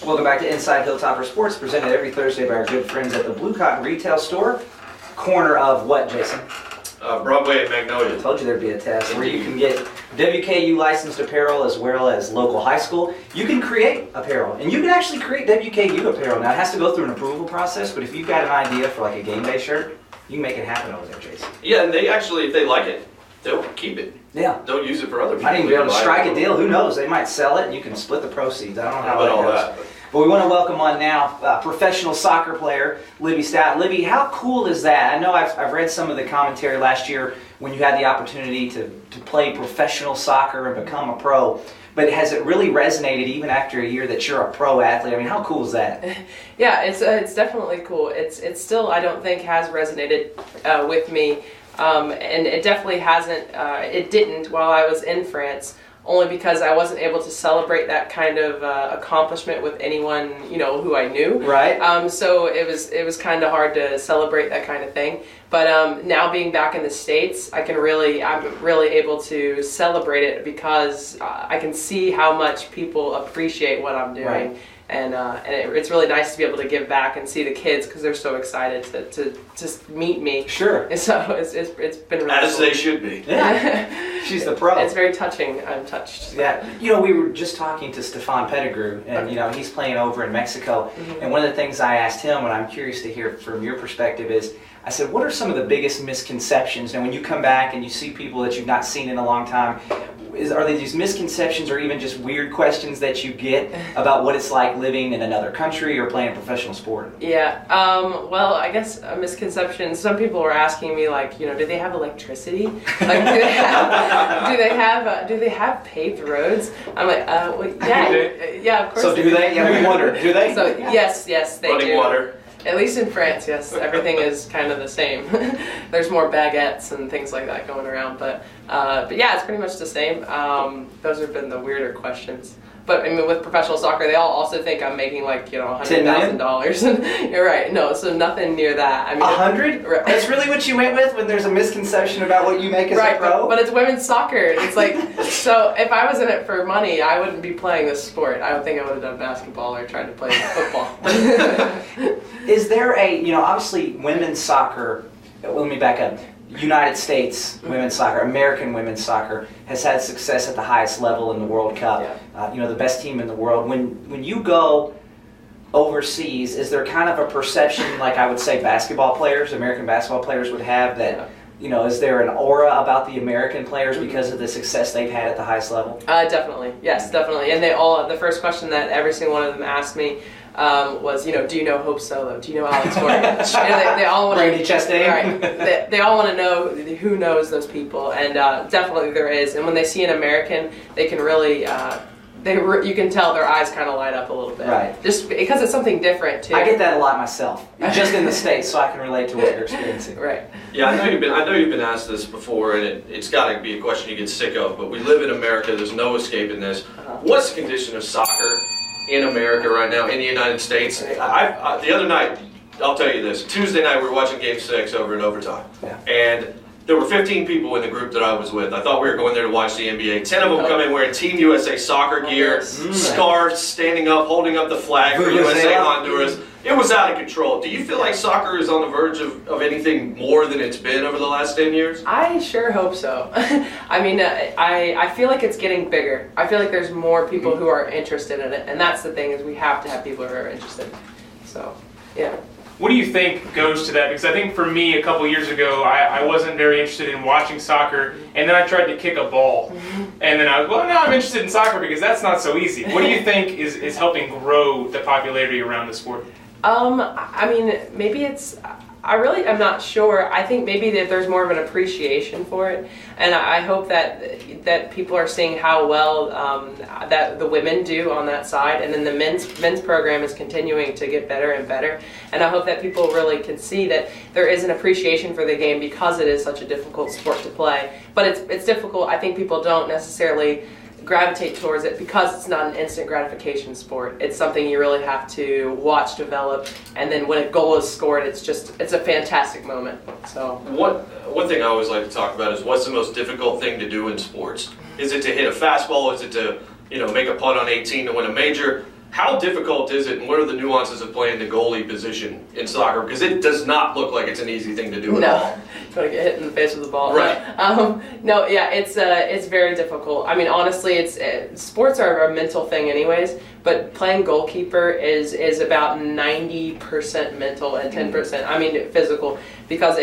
Welcome back to Inside Hilltopper Sports, presented every Thursday by our good friends at the Blue Cotton Retail Store. Corner of what, Jason? Broadway and Magnolia. I told you there'd be a test where you can get WKU licensed apparel as well as local high school. You can create apparel, and you can actually create WKU apparel. Now, it has to go through an approval process, but if you've got an idea for like a game day shirt, you can make it happen over there, Jason. Yeah, and they actually, if they like it, they'll keep it. Yeah. Don't use it for other people. I didn't even be able to strike a deal. Who knows? They might sell it, and you can split the proceeds. I don't know how that all goes. that. But we want to welcome on now professional soccer player Libby Stout. Libby, how cool is that? I know I've read some of the commentary last year when you had the opportunity to play professional soccer and become a pro. But has it really resonated even after a year that you're a pro athlete? I mean, how cool is that? Yeah, it's definitely cool. It's still, I don't think, has resonated with me. And it definitely hasn't, it didn't while I was in France, only because I wasn't able to celebrate that kind of accomplishment with anyone, who I knew. Right. So it was kind of hard to celebrate that kind of thing. But now being back in the States, I'm really able to celebrate it because I can see how much people appreciate what I'm doing. Right. And it's really nice to be able to give back and see the kids because they're so excited to just meet me. Sure. And so it's been really As cool. they should be. Yeah. She's the pro. It's very touching. I'm touched. Yeah. We were just talking to Stefan Pettigrew, and he's playing over in Mexico. Mm-hmm. And one of the things I asked him, and I'm curious to hear from your perspective, is I said, what are some of the biggest misconceptions? And when you come back and you see people that you've not seen in a long time, are they these misconceptions or even just weird questions that you get about what it's like living in another country or playing a professional sport? Yeah. Well, I guess a misconception. Some people were asking me, like, do they have electricity? Like, do they have paved roads? I'm like, well, yeah, of course. So do they? Yeah, we wonder. Do they? So yes, they Running do. water. At least in France, yes, everything is kind of the same. There's more baguettes and things like that going around, but yeah, it's pretty much the same. Those have been the weirder questions. But I mean, with professional soccer, they all also think I'm making like $100,000. You're right. No, so nothing near that. I mean, 100? Right. That's really what you went with when there's a misconception about what you make as a pro? But it's women's soccer. It's like, so if I was in it for money, I wouldn't be playing this sport. I don't think I would have done basketball or tried to play football. Is there obviously women's soccer, let me back up. United States women's soccer, American women's soccer has had success at the highest level in the World Cup. Yeah. The best team in the world. When you go overseas, is there kind of a perception, like I would say basketball players, American basketball players would have that, is there an aura about the American players because of the success they've had at the highest level? Definitely. Yes, definitely. And the first question that every single one of them asked me was, do you know Hope Solo? Do you know Alex Morgan? They all want Brady Chastain. Right. They all want to know who knows those people, and definitely there is. And when they see an American, they can really, you can tell their eyes kind of light up a little bit. Right. Just because it's something different too. I get that a lot myself, just in the States, so I can relate to what you're experiencing. Right. Yeah, I know you've been asked this before, and it's got to be a question you get sick of. But we live in America. There's no escaping this. What's the condition of soccer in America right now, in the United States? The other night, I'll tell you this, Tuesday night we were watching Game 6 over in overtime. Yeah. And there were 15 people in the group that I was with. I thought we were going there to watch the NBA. 10 of them come in wearing Team USA soccer gear, scarves, standing up, holding up the flag for USA Honduras. It was out of control. Do you feel like soccer is on the verge of anything more than it's been over the last 10 years? I sure hope so. I mean, I feel like it's getting bigger. I feel like there's more people who are interested in it, and that's the thing, is we have to have people who are interested. So, yeah. What do you think goes to that? Because I think for me, a couple years ago, I wasn't very interested in watching soccer, and then I tried to kick a ball. And then I was, well, now I'm interested in soccer because that's not so easy. What do you think is helping grow the popularity around the sport? I mean, maybe it's, I'm not sure. I think maybe that there's more of an appreciation for it, and I hope that people are seeing how well that the women do on that side, and then the men's program is continuing to get better and better. And I hope that people really can see that there is an appreciation for the game because it is such a difficult sport to play. But it's difficult. I think people don't necessarily gravitate towards it because it's not an instant gratification sport. It's something you really have to watch develop, and then when a goal is scored, it's a fantastic moment. So one thing I always like to talk about is what's the most difficult thing to do in sports? Is it to hit a fastball? Is it to make a putt on 18 to win a major? How difficult is it, and what are the nuances of playing the goalie position in soccer? Because it does not look like it's an easy thing to do at all. No, you want to get hit in the face with the ball. Right. No, yeah, it's very difficult. I mean, honestly, sports are a mental thing, anyways. But playing goalkeeper is about 90% mental and 10%. I mean, physical, because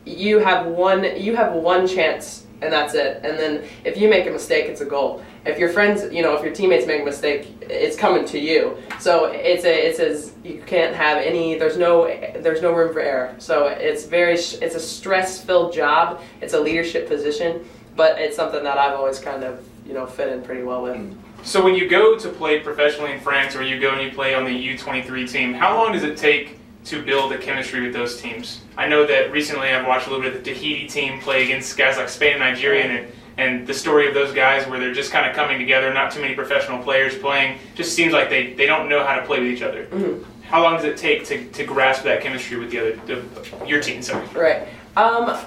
you have one chance. And that's it. And then if you make a mistake, it's a goal. If your friends, if your teammates make a mistake, it's coming to you. So you can't have any. There's no room for error. So it's a stress-filled job. It's a leadership position, but it's something that I've always kind of fit in pretty well with. So when you go to play professionally in France, or you go and you play on the U23 team, how long does it take to build a chemistry with those teams? I know that recently I've watched a little bit of the Tahiti team play against guys like Spain and Nigeria, and the story of those guys where they're just kind of coming together, not too many professional players playing, just seems like they don't know how to play with each other. Mm-hmm. How long does it take to grasp that chemistry with your team? Sorry. Right.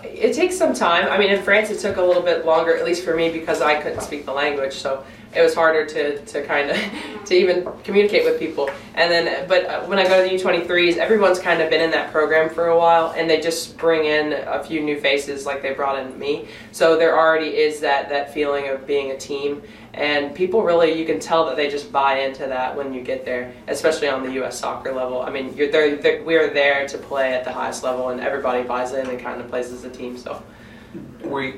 It takes some time. I mean, in France it took a little bit longer, at least for me, because I couldn't speak the language, so it was harder to kind of to even communicate with people. And then, but when I go to the U23s, everyone's kind of been in that program for a while, and they just bring in a few new faces, like they brought in me. So there already is that feeling of being a team, and people really, you can tell that they just buy into that when you get there, especially on the U.S. soccer level. I mean, we're there to play at the highest level, and everybody buys in and kind of plays as a team. So,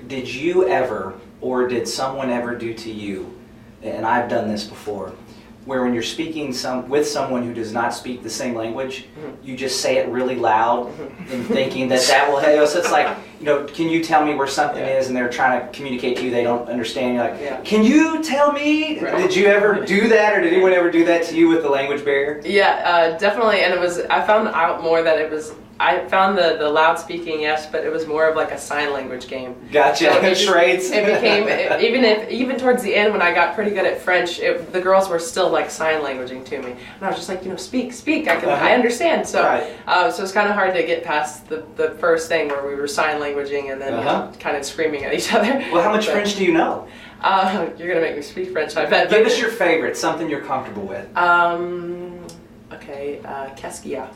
did you ever, or did someone ever do to you? And I've done this before, where when you're speaking with someone who does not speak the same language, you just say it really loud and thinking that will help. So it's like, can you tell me where something is, and they're trying to communicate to you, they don't understand. You're like, can you tell me? Right. Did you ever do that, or did anyone ever do that to you with the language barrier? Yeah, definitely. And I found out more that I found the loud speaking, yes, but it was more of like a sign language game. Gotcha. Charades. It became even towards the end when I got pretty good at French, the girls were still like sign languaging to me, and I was just like, speak. I understand. So so it's kind of hard to get past the first thing where we were sign languaging and then kind of screaming at each other. Well, how much French do you know? You're gonna make me speak French, I bet. Give us your favorite, something you're comfortable with. Okay, qu'est-ce qu'il y a?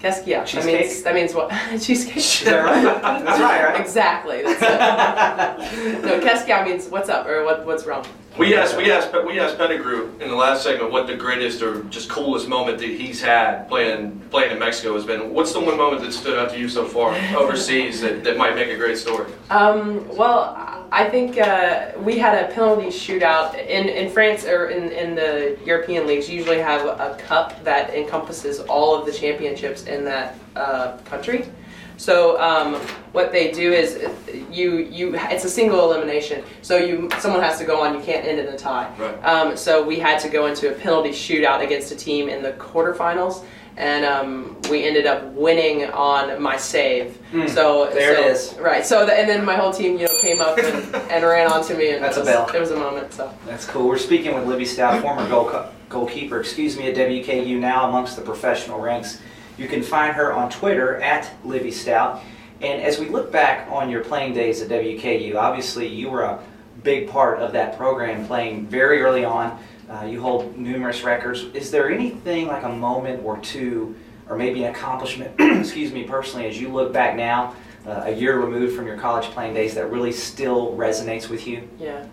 Cheesecake? That means what? Cheesecake. Is that right? That's right? Exactly. That's it. No, qu'est-ce qu'il y a means what's up or what's wrong. We asked Pettigrew in the last segment what the greatest or just coolest moment that he's had playing in Mexico has been. What's the one moment that stood out to you so far overseas that might make a great story? Well, I think we had a penalty shootout in France, or in the European leagues. You usually have a cup that encompasses all of the championships in that country. So what they do is it's a single elimination. So someone has to go on. You can't end in a tie. Right. So we had to go into a penalty shootout against a team in the quarterfinals. And we ended up winning on my save. So it is. Right. So and then my whole team, came up and ran onto me, and that's a bell. It was a moment. So that's cool. We're speaking with Libby Stout, former goalkeeper, at WKU, now amongst the professional ranks. You can find her on Twitter at Libby Stout. And as we look back on your playing days at WKU, obviously you were a big part of that program, playing very early on. You hold numerous records. Is there anything like a moment or two, or maybe an accomplishment, excuse me, personally, as you look back now, a year removed from your college playing days, that really still resonates with you? Yeah.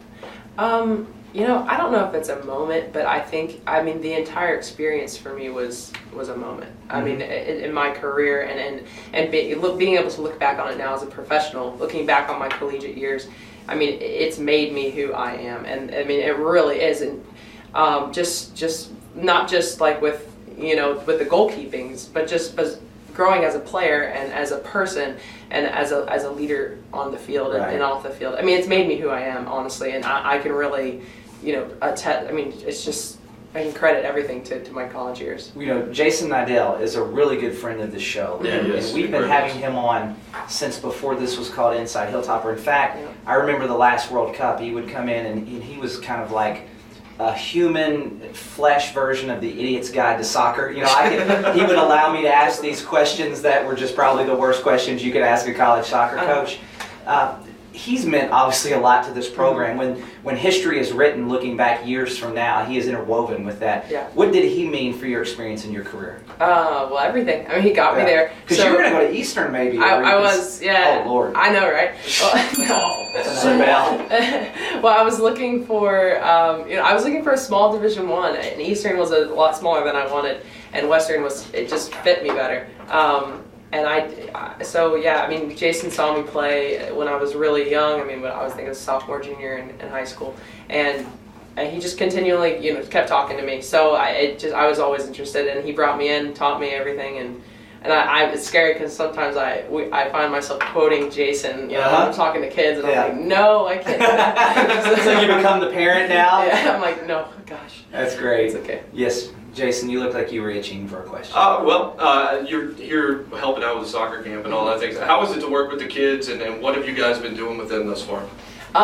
I don't know if it's a moment, but I mean, the entire experience for me was a moment. I mean, in my career, and being able to look back on it now as a professional, looking back on my collegiate years, I mean, it's made me who I am, and I mean, it really is. And just not just like with the goalkeepings, but just growing as a player and as a person and as a leader on the field and off the field. I mean, it's made me who I am, honestly, and I can really attest. I mean, it's just, I can credit everything to my college years. Jason Nidell is a really good friend of the show. Yeah, he is. And we've been having him on since before this was called Inside Hilltopper. In fact, I remember the last World Cup, he would come in and he was kind of like a human flesh version of the Idiot's Guide to Soccer. He would allow me to ask these questions that were just probably the worst questions you could ask a college soccer coach. he's meant obviously a lot to this program. When history is written, looking back years from now, he is interwoven with that. Yeah. What did he mean for your experience in your career? Well, everything. I mean, he got me there. Because you were going to go to Eastern, maybe. I was, yeah. Oh, Lord. I know, right? Well, I was looking for, I was looking for a small Division I, and Eastern was a lot smaller than I wanted, and Western it just fit me better. Jason saw me play when I was really young. I mean, when I was thinking sophomore, junior in high school, and he just continually, kept talking to me. So I was always interested, and he brought me in, taught me everything, and it's scary because sometimes I find myself quoting Jason, when I'm talking to kids, and I'm like, no, I can't do that. So you become the parent now? Yeah, I'm like, no, gosh. That's great. It's okay. Yes, Jason, you look like you were itching for a question. You're here helping out with the soccer camp and all that things. How is it to work with the kids, and what have you guys been doing with them thus far?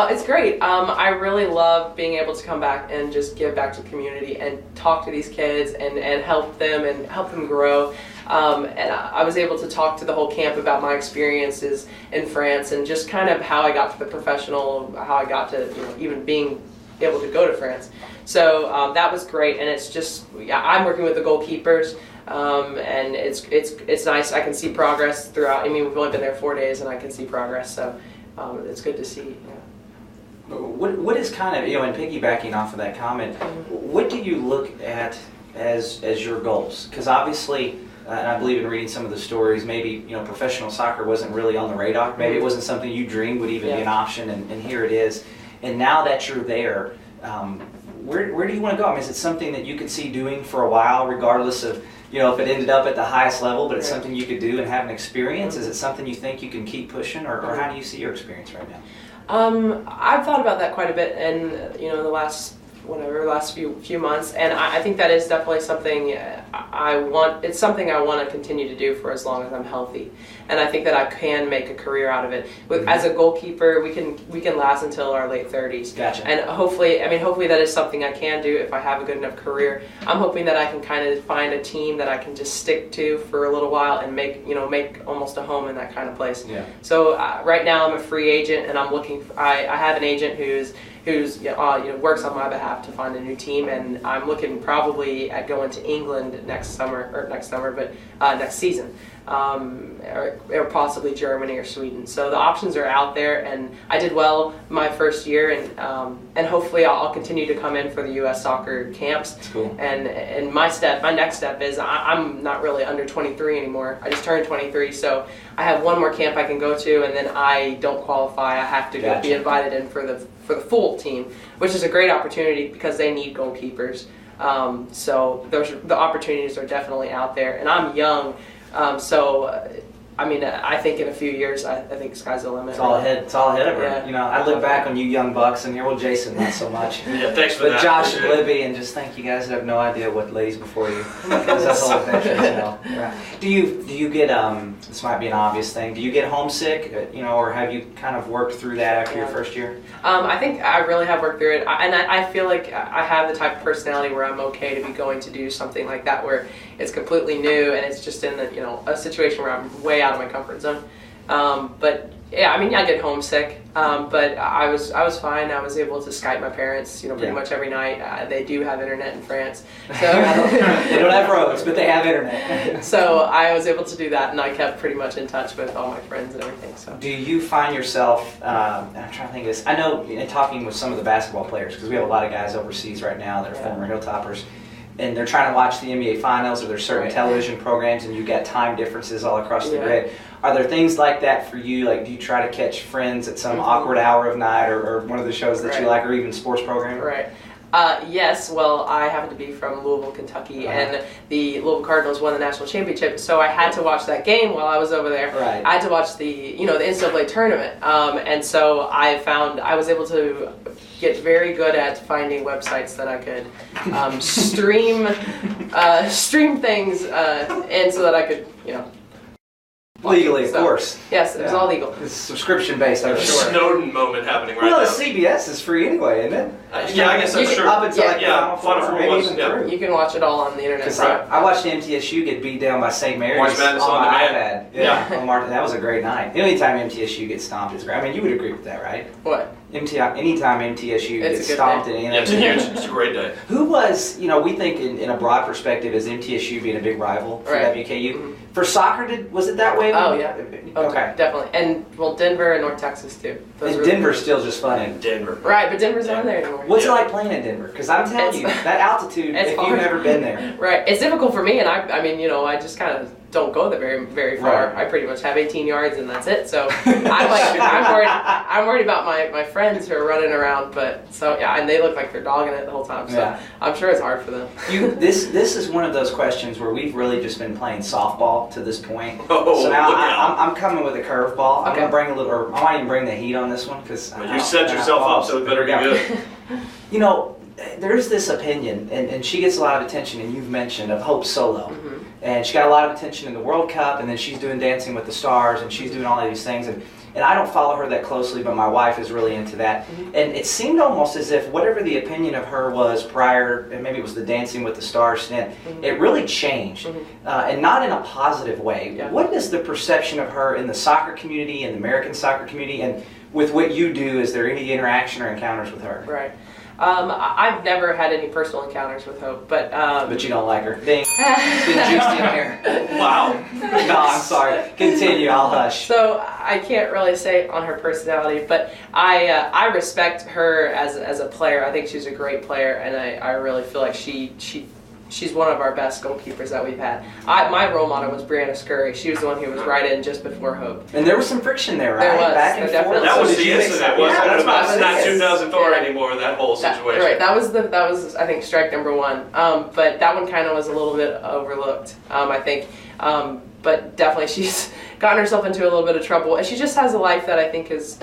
It's great. I really love being able to come back and just give back to the community and talk to these kids and help them grow. And I was able to talk to the whole camp about my experiences in France and just kind of how I got to the professional, how I got to even being able to go to France. So that was great, and it's just I'm working with the goalkeepers, and it's nice. I can see progress throughout. I mean, we've only been there 4 days, and I can see progress. So it's good to see. What is kind of, and piggybacking off of that comment, what do you look at as your goals? Because obviously, and I believe in reading some of the stories, maybe professional soccer wasn't really on the radar. Maybe it wasn't something you dreamed would even be an option, and here it is. And now that you're there, where do you want to go? I mean, is it something that you could see doing for a while, regardless of if it ended up at the highest level, but it's something you could do and have an experience? Is it something you think you can keep pushing, or how do you see your experience right now? I've thought about that quite a bit in the last few months, and I think that is definitely something I want. It's something I want to continue to do for as long as I'm healthy, and I think that I can make a career out of it. As a goalkeeper, we can last until our late 30s. Gotcha. And hopefully that is something I can do if I have a good enough career. I'm hoping that I can kind of find a team that I can just stick to for a little while and make almost a home in that kind of place. Yeah. So right now I'm a free agent, and I'm looking. I have an agent who's works on my behalf to find a new team, and I'm looking probably at going to England next season, or possibly Germany or Sweden. So the options are out there, and I did well my first year, and hopefully I'll continue to come in for the U.S. soccer camps. That's cool. And my next step is I'm not really under 23 anymore. I just turned 23, so I have one more camp I can go to, and then I don't qualify. I have to go be invited in for the full team, which is a great opportunity because they need goalkeepers. So the opportunities are definitely out there, and I'm young, I think in a few years, I think the sky's the limit. It's all ahead of her. Yeah. I look back on you young bucks, and here, well, Jason, not so much. Yeah, thanks for but that. Josh and Libby, and just think you guys have no idea what ladies before you. That's all right. Do you get this might be an obvious thing. Do you get homesick? Or have you kind of worked through that after your first year? I think I really have worked through it, and I feel like I have the type of personality where I'm okay to be going to do something like that where it's completely new and it's just in a situation where I'm way out of my comfort zone. But yeah, I get homesick, but I was fine. I was able to Skype my parents, pretty much every night. They do have internet in France, so they don't have roads, but they have internet. So I was able to do that, and I kept pretty much in touch with all my friends and everything. So do you find yourself? I'm trying to think of this. I know in talking with some of the basketball players, because we have a lot of guys overseas right now that are former Hilltoppers, and they're trying to watch the NBA Finals, or there's certain television programs, and you got time differences all across the grid. Are there things like that for you? Like, do you try to catch friends at some awkward hour of night, or one of the shows that you like, or even sports program? Right. Yes, well, I happen to be from Louisville, Kentucky, and the Louisville Cardinals won the national championship, so I had to watch that game while I was over there. Right. I had to watch the NCAA tournament, and so I was able to get very good at finding websites that I could stream things in so that I could, Legally, of So, course. Yes, it was all legal. It's subscription based, I'm There's a sure. Snowden moment happening right Well, now. the CBS is free anyway, isn't it? Yeah, I guess that's true. Up until like Yeah, Final Four, Four maybe was, even yeah. through. You can watch it all on the internet. Because Right. I watched MTSU get beat down by St. Mary's March Madness on my demand. iPad. That was a great night. Anytime MTSU gets stomped, it's great. I mean, you would agree with that, right? What? Anytime MTSU It's gets a good stomped day. in Yeah, it's a anything. huge, it's a great day. Who was, we think in a broad perspective as MTSU being a big rival for Right. WKU. Mhm. For soccer, was it that way? Oh, yeah. Okay. Definitely. And, well, Denver and North Texas, too. Those And were- Denver's still just fun. In Denver. Right, but Denver's not there anymore. What's it like playing in Denver? Because I'm telling It's- you, that altitude, it's if you've hard. never been there. Right. It's difficult for me, and I mean, I just kind of don't go there very far. Right. I pretty much have 18 yards, and that's it. So I'm worried about my friends who are running around. But so yeah, and they look like they're dogging it the whole time. So Yeah. I'm sure it's hard for them. This is one of those questions where we've really just been playing softball to this point. Oh, So now look out. I'm coming with a curveball. I'm Okay. gonna bring a little, or I might even bring the heat on this one because Well, you set yourself up, so it better be good. There's this opinion, and she gets a lot of attention, and you've mentioned of Hope Solo, Mhm. and she got a lot of attention in the World Cup, and then she's doing Dancing with the Stars, and she's doing all of these things, and I don't follow her that closely, but my wife is really into that, and it seemed almost as if whatever the opinion of her was prior, and maybe it was the Dancing with the Stars stint, it really changed, and not in a positive way. Yeah. What is the perception of her in the soccer community, in the American soccer community, and with what you do, is there any interaction or encounters with her? Right. I've never had any personal encounters with Hope, but But you don't like her. Ding. Been juiced in here. Wow. No, I'm sorry. Continue. I'll hush. So I can't really say on her personality, but I respect her as a player. I think she's a great player, and I really feel like she's one of our best goalkeepers that we've had. My role model was Brianna Scurry. She was the one who was right in just before Hope. And there was some friction there, right? There was. Back and There forth. definitely That was Did the you mix incident, up- wasn't Yeah, it? that's About what it's not it is. 2004 Yeah. anymore, that whole situation. Right. That was I think strike number one. But that one kind of was a little bit overlooked. I think. But definitely she's gotten herself into a little bit of trouble, and she just has a life that I think is.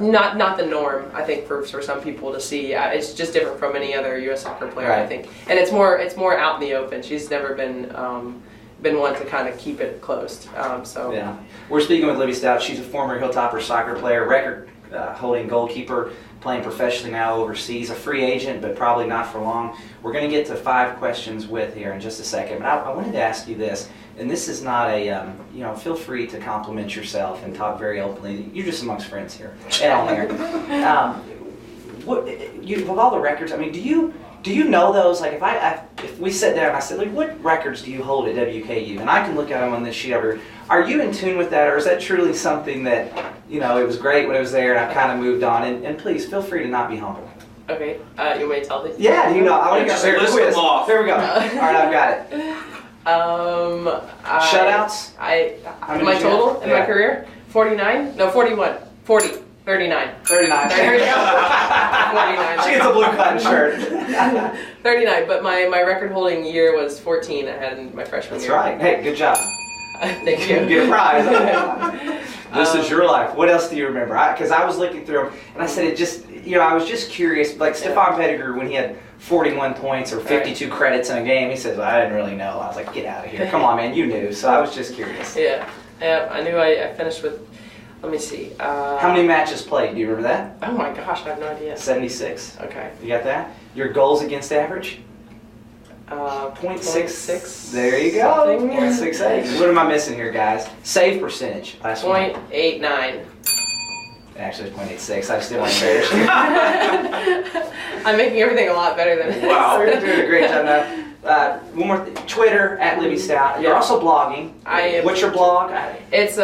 Not the norm, I think, for some people to see. It's just different from any other U.S. soccer player, I Right. think, and it's more out in the open. She's never been one to kind of keep it closed. So Yeah. We're speaking with Libby Stout. She's a former Hilltopper soccer player, record holding goalkeeper, playing professionally now overseas, a free agent, but probably not for long. We're going to get to 5 questions with here in just a second, but I wanted to ask you this, and this is not a, feel free to compliment yourself and talk very openly. You're just amongst friends here and on there. With all the records, I mean, do you know those? Like, if we sit down and I said, like, what records do you hold at WKU? And I can look at them on this sheet over here. Are you in tune with that, or is that truly something that, it was great when it was there and I kind of moved on? And please, feel free to not be humble. okay, you want me to tell this? Yeah, I want to Just get list them off. There we go. All right, I've got it. Shutouts? How many My did you total have? in Yeah. my career? 49? No, 41. 40. 39. 39. There we go. 49. She gets a blue cotton shirt. 39, but my record holding year was 14 I had in my freshman That's year. right. Hey, good job. Thank You you. get a prize. This is your life. What else do you remember? Because I was looking through them, and I said it just, I was just curious. Like Stefan Pettigrew, when he had 41 points or 52 credits in a game, he says, well, I didn't really know. I was like, get out of here. Come on, man. You knew. So I was just curious. Yeah, I knew I finished with, let me see. How many matches played? Do you remember that? Oh my gosh, I have no idea. 76. Okay. You got that? Your goals against average? 0.66. There you go. something. 0.68. What am I missing here, guys? Save percentage. Last one. 0.89. Actually, it's 0.86. I just didn't want to embarrass you. I'm making everything a lot better than it is. Wow, you're doing a great job now. One more thing. Twitter, at Libby Stout. You're Yeah. also blogging. I am. What's your blog? It's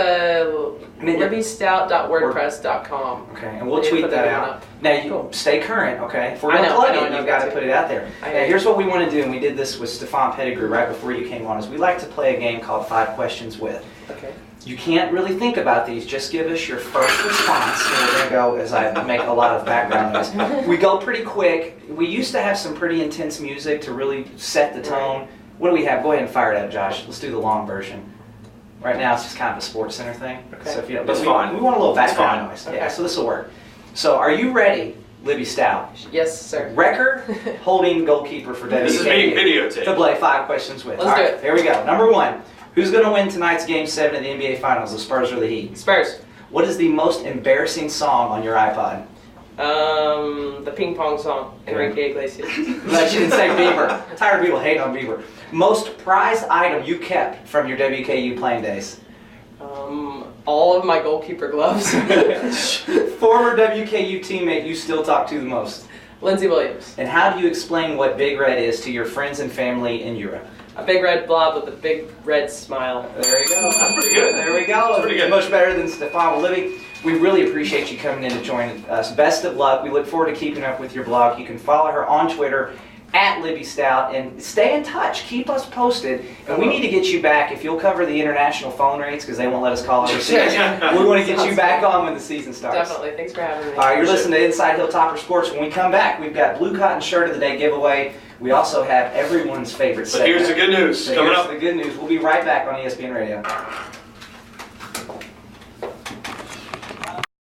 mean, libbystout.wordpress.com. Okay, and we'll Yeah, tweet put that that out. up. Now, you Cool. stay current, okay? If we're I going to know, plug I know, it, I you've know got to that put too. it out there. I Now, know. here's what we want to do, and we did this with Stefan Pettigrew right before you came on, is we like to play a game called 5 Questions With. Okay. You can't really think about these, just give us your first response, and we're going to go, as I make a lot of background noise. We go pretty quick. We used to have some pretty intense music to really set the tone. What do we have? Go ahead and fire it up, Josh. Let's do the long version. Right now, it's just kind of a Sports Center thing. Okay. So if you don't, That's we, fine. We want a little That's background fine. noise. Okay. Yeah, so this will work. So are you ready, Libby Stout? Yes, sir. Record holding goalkeeper for WKU. This is being To videotaped. play 5 Questions With. Let's All do right, it. here we go. Number 1. Who's going to win tonight's Game 7 of the NBA Finals, the Spurs or the Heat? Spurs. What is the most embarrassing song on your iPod? The ping pong song, Enrique Iglesias. But you didn't say Bieber. I'm tired of people hating on Bieber. Most prized item you kept from your WKU playing days? All of my goalkeeper gloves. Former WKU teammate you still talk to the most? Lindsey Williams. And how do you explain what Big Red is to your friends and family in Europe? A big red blob with a big red smile. There you go. That's pretty good. There we go. That's pretty good. Much better than Stefan. Well, Libby, we really appreciate you coming in to join us. Best of luck. We look forward to keeping up with your blog. You can follow her on Twitter at Libby Stout and stay in touch. Keep us posted. And we need to get you back if you'll cover the international phone rates because they won't let us call overseas. We want to get you back on when the season starts. Definitely. Thanks for having me. All right, you're listening to Inside Hilltopper Sports. When we come back, we've got Blue Cotton Shirt of the Day giveaway. We also have everyone's favorite But segment. here's the good news coming up. The good news. We'll be right back on ESPN Radio.